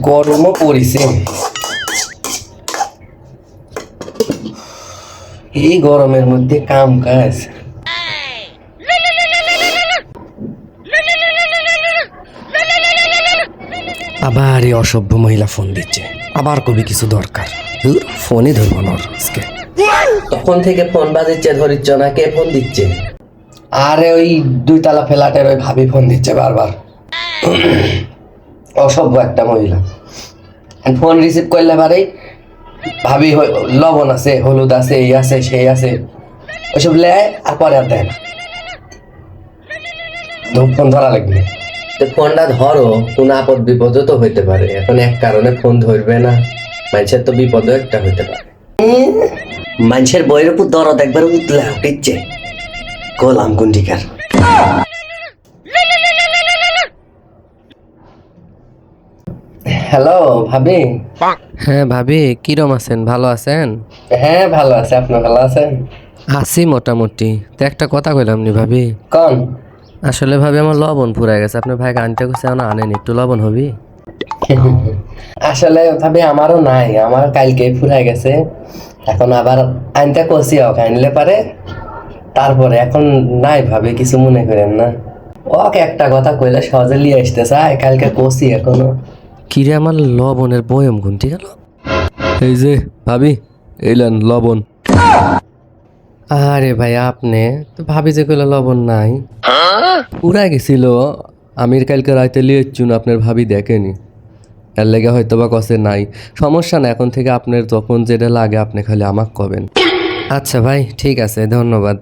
গরমও পড়েছে। এই গরমের মধ্যে কাম কাজ। আবার এই অসভ্য মহিলা ফোন দিচ্ছে, আবার কবি কিছু দরকার। ফোনই ধরবো না আজকে। তখন থেকে ফোন বাজিচ্ছে, ধরিচ্ছ না। কে ফোন দিচ্ছে? আরে ওই 2 তলা ফ্ল্যাটের ওই ভাবি ফোন দিচ্ছে বারবার। অসভ্য একটা মহিলা। ফোন রিসিভ করলে পারে ভাবি লবণ আছে, হলুদ আছে, এই আছে, সেই আছে, ওইসব লেয় আর পরে আর দেয় না। ফোন ধরা লাগবে। ফোনটা ধরো, কোন আপদ বিপদও তো হইতে পারে। এখন এক কারণে ফোন ধরবে না, মানুষের তো বিপদও একটা হইতে পারে। মানুষের বইয়ের উপর দরদ একবার উঠলে উঠিচ্ছে। গোলাম গুন্ডিকার। হ্যালো ভাবি। হ্যাঁ ভাবি, কিরম আছেন? ভালো আছেন? হ্যাঁ ভালো আছে, আপনি ভালো আছেন? আছি মোটামুটি। তো একটা কথা কইলাম নি ভাবি। কোন? আসলে ভাবি আমার লবণ ফুরাই গেছে, আপনার ভাইকে আনতে গেছে, এখন আনেন, একটু লবণ হবি? আসলে ভাবি আমারও নাই, আমার কালকে ফুরাই গেছে। এখন আবার আনতে কষি হোক, আনলে পারে। তারপরে এখন নাই ভাবি, কিছু মনে করেন না। ওকে একটা কথা কইলে সহজে লিয়ে আসতে চায়, কালকে কষি এখনো। কিরে, আমার লবণের বয়ম ঘুমটি গেল। এই যে ভাবি, এইলেন লবণ। আরে ভাই, আপনি তো ভাবি যে কইলা লবণ নাই, পুরাই গেছিল। আমির কালকে রাইতে লিয়েছুন, আপনার ভাবি দেখেনি, এর লেগে হয়তো বা কষে নাই। সমস্যা না, এখন থেকে আপনার যখন যেটা লাগে আপনি খালি আমাকে কবেন। আচ্ছা ভাই, ঠিক আছে, ধন্যবাদ।